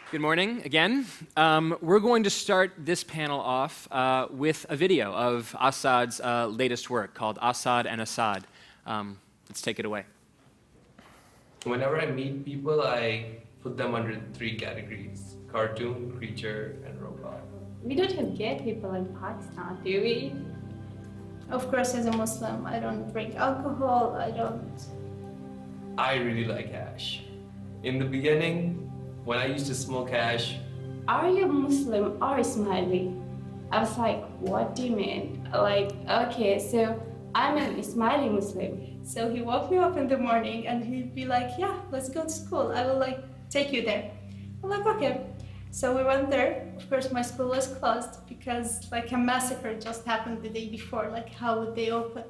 Good morning again. We're going to start this panel off with a video of Asad's latest work called Asad and Asad. Let's take it away. Whenever I meet people, I put them under three categories: cartoon, creature, and robot. We don't have gay people in Pakistan, do we? Of course, as a Muslim, I don't drink alcohol, I really like hash. In the beginning, when I used to smoke hash, Are you Muslim or Ismaili? I was like, what do you mean? Like, okay, so I'm an Ismaili Muslim. So he woke me up in the morning and he'd be like, yeah, let's go to school. I will take you there. I'm like, okay. So we went there. Of course, my school was closed because a massacre just happened the day before. How would they open?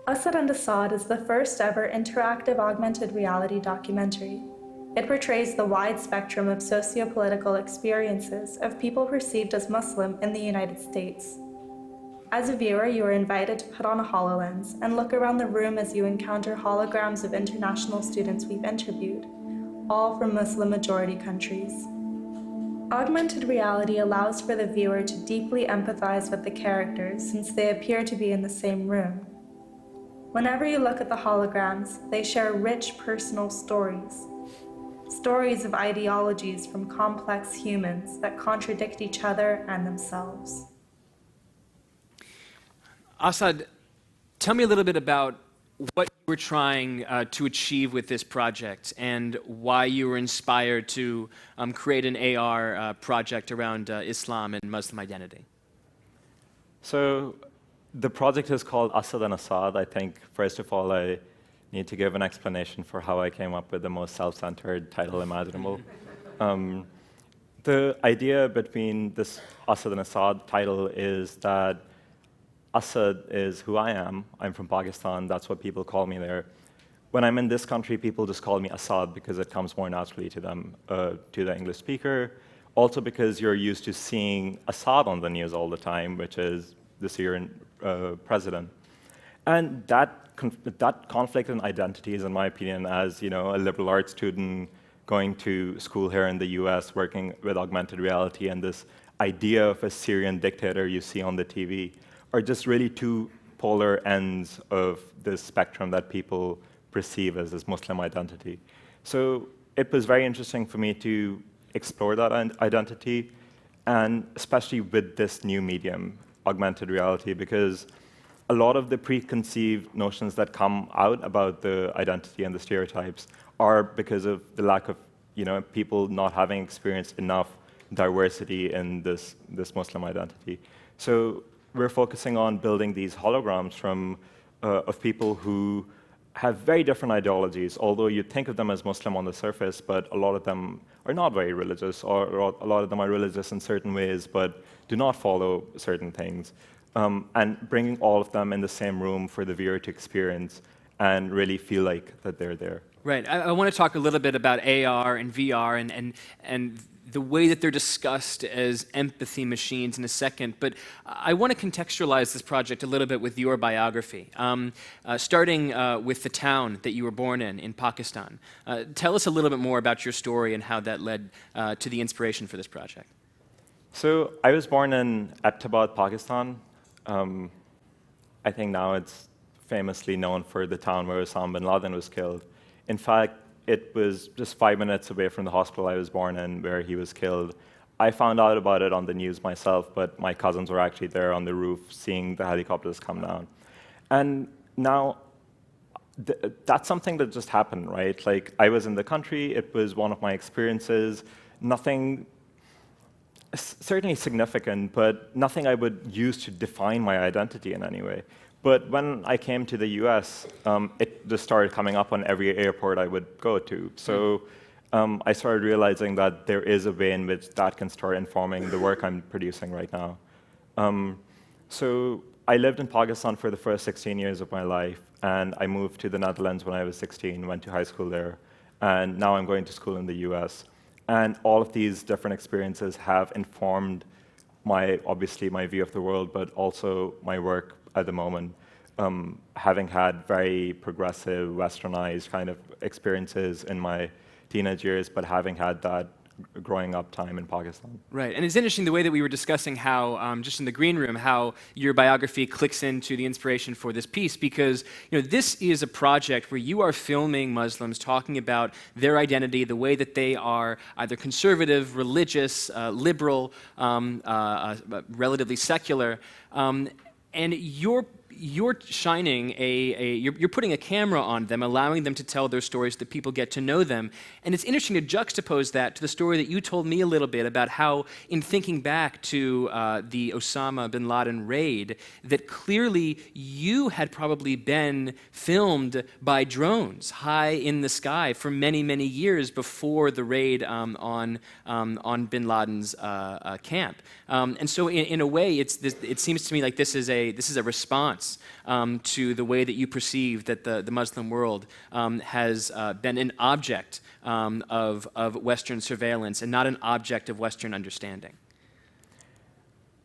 Asad and Asad is the first ever interactive augmented reality documentary. It portrays the wide spectrum of socio-political experiences of people perceived as Muslim in the United States. As a viewer, you are invited to put on a HoloLens and look around the room as you encounter holograms of international students we've interviewed, all from Muslim-majority countries. Augmented reality allows for the viewer to deeply empathize with the characters since they appear to be in the same room. Whenever you look at the holograms, they share rich personal stories of ideologies from complex humans that contradict each other and themselves. Asad, tell me a little bit about what you were trying to achieve with this project and why you were inspired to create an AR project around Islam and Muslim identity. So the project is called Asad and Asad. I think, first of all, I need to give an explanation for how I came up with the most self-centered title imaginable. The idea between this Asad and Asad title is that Asad is who I am. I'm from Pakistan. That's what people call me there. When I'm in this country, people just call me Asad because it comes more naturally to them, to the English speaker. Also because you're used to seeing Asad on the news all the time, which is the Syrian president. And that conflict in identities, in my opinion, as a liberal arts student going to school here in the US, working with augmented reality, and this idea of a Syrian dictator you see on the TV, are just really two polar ends of this spectrum that people perceive as this Muslim identity. So it was very interesting for me to explore that identity, and especially with this new medium, augmented reality, because a lot of the preconceived notions that come out about the identity and the stereotypes are because of the lack of people not having experienced enough diversity in this Muslim identity. So we're focusing on building these holograms of people who have very different ideologies, although you think of them as Muslim on the surface, but a lot of them are not very religious, or a lot of them are religious in certain ways, but do not follow certain things. And bringing all of them in the same room for the viewer to experience and really feel like that they're there. Right. I want to talk a little bit about AR and VR and the way that they're discussed as empathy machines in a second, but I want to contextualize this project a little bit with your biography, starting with the town that you were born in Pakistan. Tell us a little bit more about your story and how that led to the inspiration for this project. So I was born in Abbottabad, Pakistan. I think now it's famously known for the town where Osama bin Laden was killed. In fact, it was just 5 minutes away from the hospital I was born in where he was killed. I found out about it on the news myself, but my cousins were actually there on the roof seeing the helicopters come down. And now, that's something that just happened, right? I was in the country, it was one of my experiences, nothing certainly significant, but nothing I would use to define my identity in any way. But when I came to the US, it just started coming up on every airport I would go to. So I started realizing that there is a way in which that can start informing the work I'm producing right now. So I lived in Pakistan for the first 16 years of my life, and I moved to the Netherlands when I was 16, went to high school there, and now I'm going to school in the US. And all of these different experiences have informed obviously my view of the world, but also my work at the moment, having had very progressive, westernized kind of experiences in my teenage years, but having had that growing up time in Pakistan. Right, and it's interesting the way that we were discussing how, just in the green room, how your biography clicks into the inspiration for this piece, because this is a project where you are filming Muslims talking about their identity, the way that they are either conservative, religious, liberal, relatively secular, and you're shining you're putting a camera on them, allowing them to tell their stories, that people get to know them. And it's interesting to juxtapose that to the story that you told me a little bit about how, in thinking back to the Osama bin Laden raid, that clearly you had probably been filmed by drones high in the sky for many, many years before the raid on bin Laden's camp. And so in a way, it seems to me like this is a response to the way that you perceive that the Muslim world has been an object of Western surveillance and not an object of Western understanding.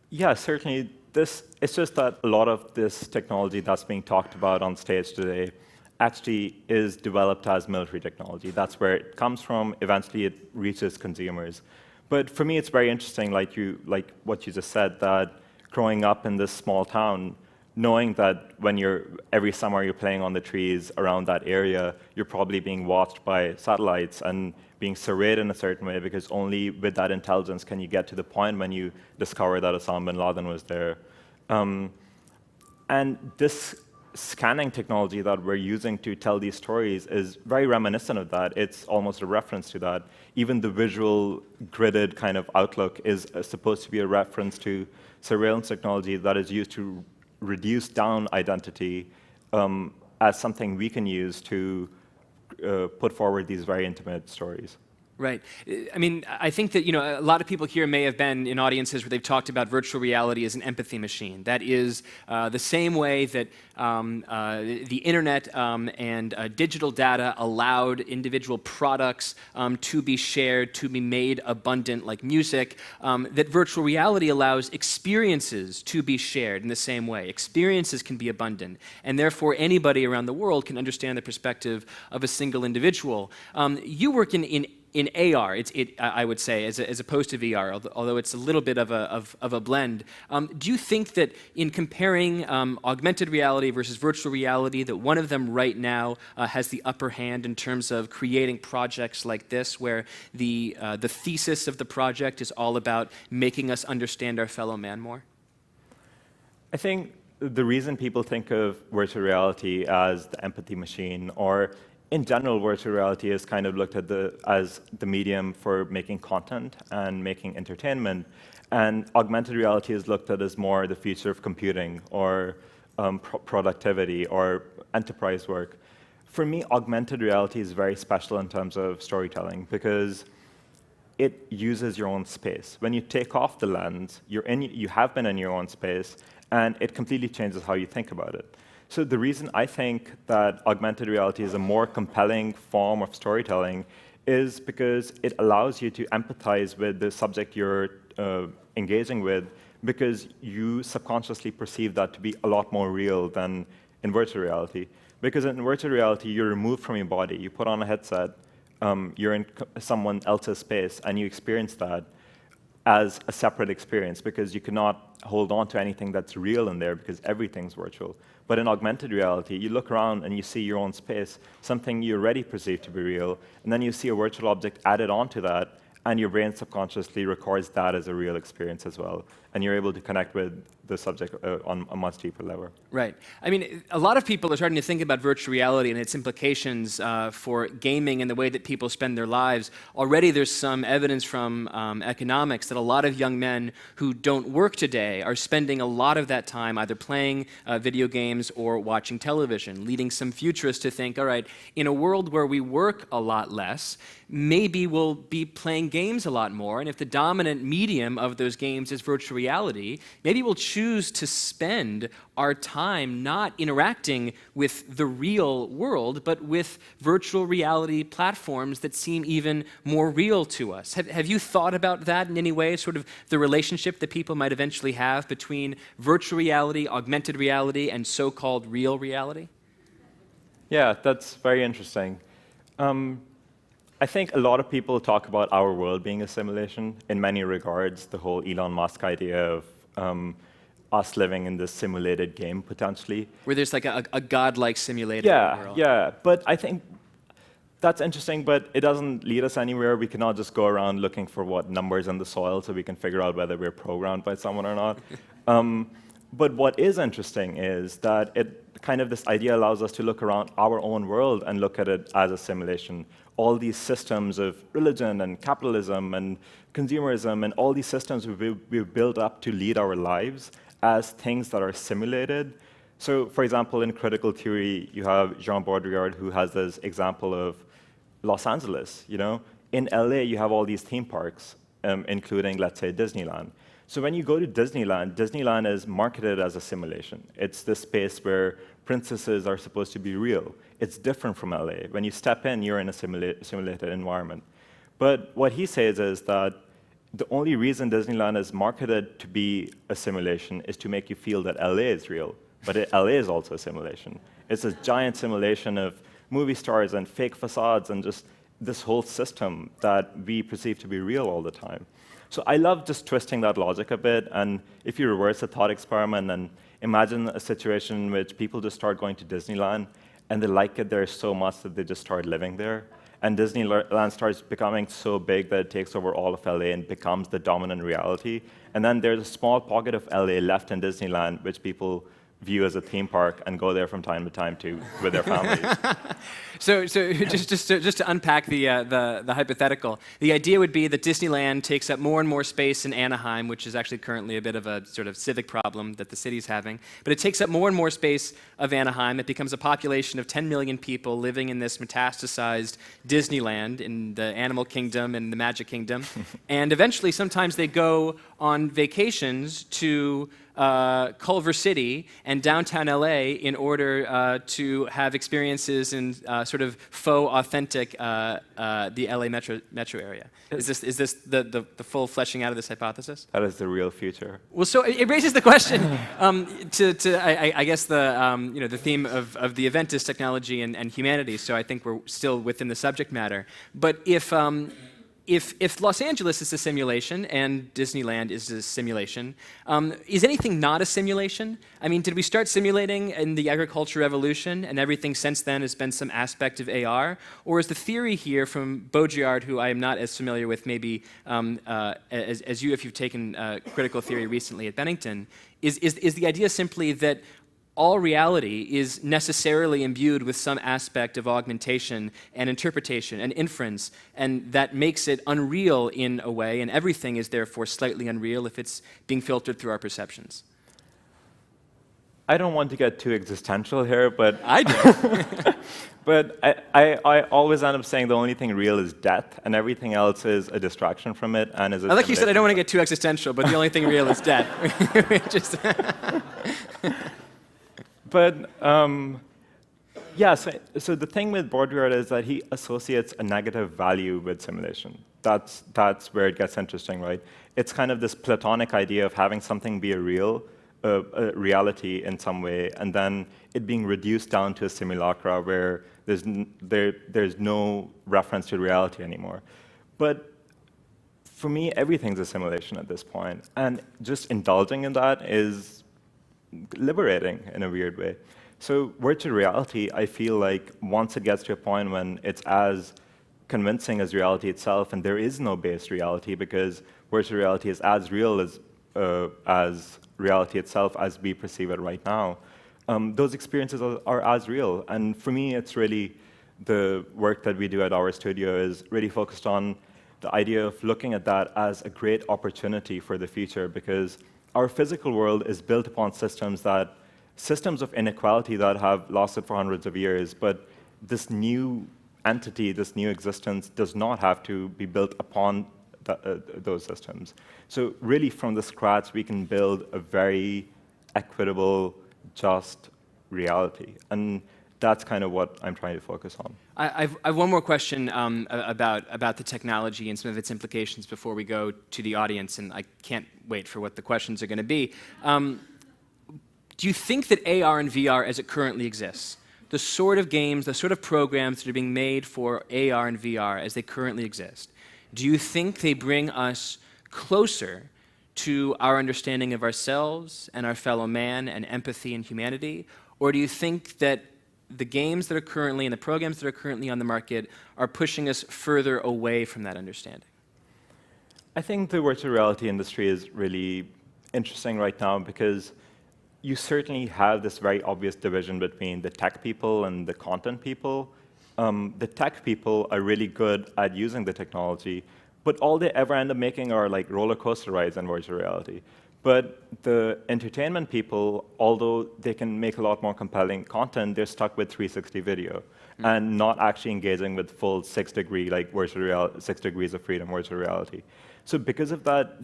Yeah, certainly. It's just that a lot of this technology that's being talked about on stage today actually is developed as military technology. That's where it comes from. Eventually, it reaches consumers. But for me, it's very interesting, like what you just said, that growing up in this small town, knowing that every summer you're playing on the trees around that area, you're probably being watched by satellites and being surveyed in a certain way, because only with that intelligence can you get to the point when you discover that Osama bin Laden was there. And this scanning technology that we're using to tell these stories is very reminiscent of that. It's almost a reference to that. Even the visual gridded kind of outlook is supposed to be a reference to surveillance technology that is used to reduce down identity as something we can use to put forward these very intimate stories. Right. I mean, I think that, a lot of people here may have been in audiences where they've talked about virtual reality as an empathy machine. That is the same way that the internet and digital data allowed individual products to be shared, to be made abundant, like music, that virtual reality allows experiences to be shared in the same way. Experiences can be abundant, and therefore anybody around the world can understand the perspective of a single individual. You work in AR, I would say, as opposed to VR, although it's a little bit of a blend. Do you think that in comparing augmented reality versus virtual reality, that one of them right now has the upper hand in terms of creating projects like this, where the thesis of the project is all about making us understand our fellow man more? I think the reason people think of virtual reality as the empathy machine, or in general, virtual reality is kind of looked at as the medium for making content and making entertainment. And augmented reality is looked at as more the future of computing or productivity or enterprise work. For me, augmented reality is very special in terms of storytelling, because it uses your own space. When you take off the lens, you have been in your own space, and it completely changes how you think about it. So the reason I think that augmented reality is a more compelling form of storytelling is because it allows you to empathize with the subject you're engaging with, because you subconsciously perceive that to be a lot more real than in virtual reality. Because in virtual reality, you're removed from your body. You put on a headset, you're in someone else's space, and you experience that as a separate experience, because you cannot hold on to anything that's real in there, because everything's virtual. But in augmented reality, you look around and you see your own space, something you already perceive to be real, and then you see a virtual object added onto that, and your brain subconsciously records that as a real experience as well. And you're able to connect with the subject on a much deeper level. Right. I mean, a lot of people are starting to think about virtual reality and its implications for gaming and the way that people spend their lives. Already there's some evidence from economics that a lot of young men who don't work today are spending a lot of that time either playing video games or watching television, leading some futurists to think, all right, in a world where we work a lot less, maybe we'll be playing games a lot more, and if the dominant medium of those games is virtual reality, maybe we'll choose to spend our time not interacting with the real world, but with virtual reality platforms that seem even more real to us. Have you thought about that in any way, sort of the relationship that people might eventually have between virtual reality, augmented reality, and so-called real reality? Yeah, that's very interesting. I I think a lot of people talk about our world being a simulation in many regards, the whole Elon Musk idea of us living in this simulated game, potentially. Where there's like a godlike simulated world. Yeah, but I think that's interesting, but it doesn't lead us anywhere. We cannot just go around looking for what numbers in the soil so we can figure out whether we're programmed by someone or not. But what is interesting is that this idea allows us to look around our own world and look at it as a simulation. All these systems of religion and capitalism and consumerism and all these systems we've built up to lead our lives as things that are simulated. So, for example, in critical theory, you have Jean Baudrillard, who has this example of Los Angeles. In LA, you have all these theme parks, including, let's say, Disneyland. So when you go to Disneyland, Disneyland is marketed as a simulation. It's this space where princesses are supposed to be real. It's different from LA. When you step in, you're in a simulated environment. But what he says is that the only reason Disneyland is marketed to be a simulation is to make you feel that LA is real. But LA is also a simulation. It's a giant simulation of movie stars and fake facades and just this whole system that we perceive to be real all the time. So I love just twisting that logic a bit. And if you reverse the thought experiment and imagine a situation in which people just start going to Disneyland and they like it there so much that they just start living there. And Disneyland starts becoming so big that it takes over all of LA and becomes the dominant reality. And then there's a small pocket of LA left in Disneyland, which people view as a theme park and go there from time to time with their families. So just to unpack the hypothetical, the idea would be that Disneyland takes up more and more space in Anaheim, which is actually currently a bit of a sort of civic problem that the city's having. But it takes up more and more space of Anaheim. It becomes a population of 10 million people living in this metastasized Disneyland in the Animal Kingdom and the Magic Kingdom. And eventually, sometimes they go on vacations to Culver City and downtown LA in order to have experiences in sort of faux authentic the LA metro area. Is this the full fleshing out of this hypothesis? That is the real future. Well, so it raises the question I guess the theme of the event is technology and humanity. So I think we're still within the subject matter. But if Los Angeles is a simulation and Disneyland is a simulation, is anything not a simulation? I mean, did we start simulating in the agricultural revolution and everything since then has been some aspect of AR? Or is the theory here from Baudrillard, who I am not as familiar with maybe as you, if you've taken critical theory recently at Bennington, is the idea simply that all reality is necessarily imbued with some aspect of augmentation and interpretation and inference, and that makes it unreal in a way, and everything is therefore slightly unreal if it's being filtered through our perceptions? I don't want to get too existential here, but I do. But I always end up saying the only thing real is death, and everything else is a distraction from it, and is a Like you said, I don't want to get too existential, but the only thing real is death. Just But so the thing with Baudrillard is that he associates a negative value with simulation. That's where it gets interesting, right? It's kind of this Platonic idea of having something be a reality in some way, and then it being reduced down to a simulacra where there's no reference to reality anymore. But for me, everything's a simulation at this point, and just indulging in that is liberating in a weird way. So virtual reality, I feel like once it gets to a point when it's as convincing as reality itself, and there is no base reality because virtual reality is as real as reality itself as we perceive it right now, those experiences are as real. And for me, it's really the work that we do at our studio is really focused on the idea of looking at that as a great opportunity for the future, because our physical world is built upon systems of inequality that have lasted for hundreds of years, but this new entity, this new existence, does not have to be built upon those systems. So really, from the scratch, we can build a very equitable, just reality. And that's kind of what I'm trying to focus on. I have one more question about the technology and some of its implications before we go to the audience, and I can't wait for what the questions are going to be. Do you think that AR and VR, as it currently exists, the sort of games, the sort of programs that are being made for AR and VR as they currently exist, do you think they bring us closer to our understanding of ourselves and our fellow man and empathy and humanity? Or do you think that the games that are currently and the programs that are currently on the market are pushing us further away from that understanding? I think the virtual reality industry is really interesting right now because you certainly have this very obvious division between the tech people and the content people. The tech people are really good at using the technology, but all they ever end up making are like roller coaster rides in virtual reality. But the entertainment people, although they can make a lot more compelling content, they're stuck with 360 video and not actually engaging with full 6 degrees of freedom virtual reality. So because of that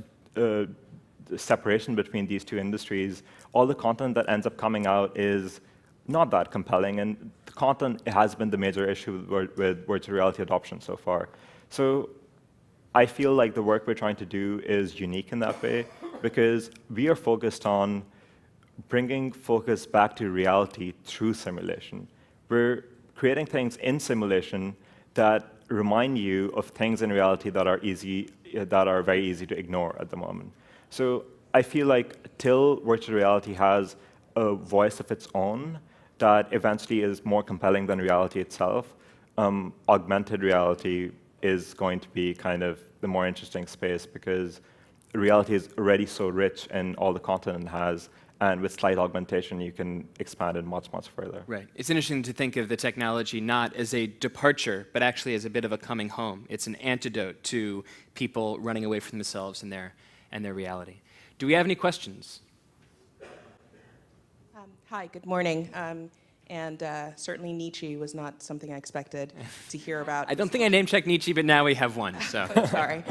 separation between these two industries, all the content that ends up coming out is not that compelling, and the content has been the major issue with virtual reality adoption so far. So I feel like the work we're trying to do is unique in that way, because we are focused on bringing focus back to reality through simulation. We're creating things in simulation that remind you of things in reality that are very easy to ignore at the moment. So I feel like till virtual reality has a voice of its own that eventually is more compelling than reality itself, augmented reality is going to be kind of the more interesting space, because reality is already so rich in all the content it has, and with slight augmentation, you can expand it much, much further. Right. It's interesting to think of the technology not as a departure, but actually as a bit of a coming home. It's an antidote to people running away from themselves and their reality. Do we have any questions? Hi, good morning. Certainly Nietzsche was not something I expected to hear about. I don't think I name-checked Nietzsche, but now we have one, so. Sorry.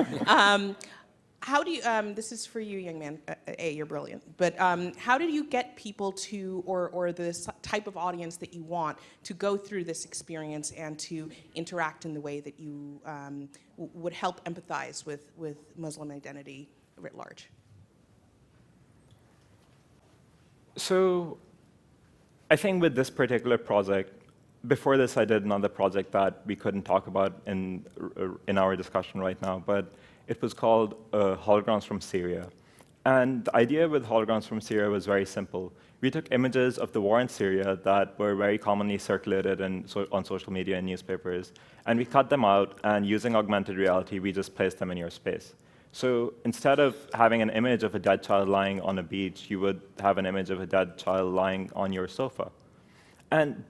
How do you, this is for you, young man, you're brilliant, but how did you get people to, or the type of audience that you want to go through this experience and to interact in the way that you would help empathize with Muslim identity writ large? So I think with this particular project, before this I did another project that we couldn't talk about in our discussion right now, but it was called Holograms from Syria. And the idea with Holograms from Syria was very simple. We took images of the war in Syria that were very commonly circulated on social media and newspapers, and we cut them out, and using augmented reality, we just placed them in your space. So instead of having an image of a dead child lying on a beach, you would have an image of a dead child lying on your sofa. And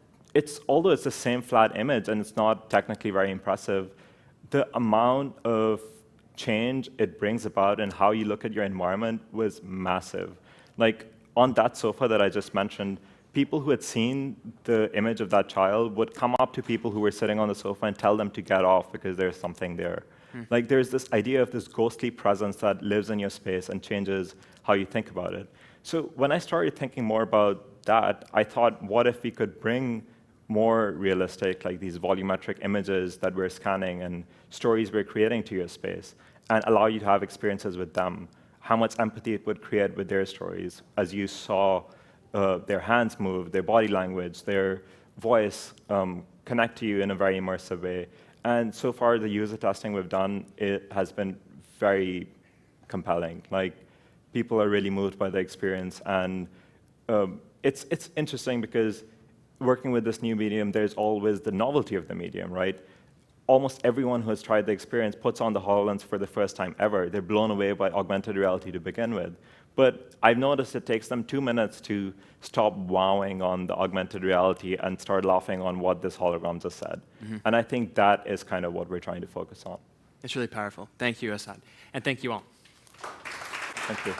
although it's the same flat image and it's not technically very impressive, the amount of change it brings about in how you look at your environment was massive. Like on that sofa that I just mentioned, people who had seen the image of that child would come up to people who were sitting on the sofa and tell them to get off because there's something there. Like there's this idea of this ghostly presence that lives in your space and changes how you think about it. So when I started thinking more about that, I thought, what if we could bring more realistic, like these volumetric images that we're scanning and stories we're creating to your space, and allow you to have experiences with them, how much empathy it would create with their stories as you saw their hands move, their body language, their voice connect to you in a very immersive way. And so far, the user testing we've done, it has been very compelling. Like, people are really moved by the experience, and it's interesting because working with this new medium, there's always the novelty of the medium, right? Almost everyone who has tried the experience puts on the HoloLens for the first time ever. They're blown away by augmented reality to begin with. But I've noticed it takes them 2 minutes to stop wowing on the augmented reality and start laughing on what this hologram just said. And I think that is kind of what we're trying to focus on. It's really powerful. Thank you, Asad. And thank you all. Thank you.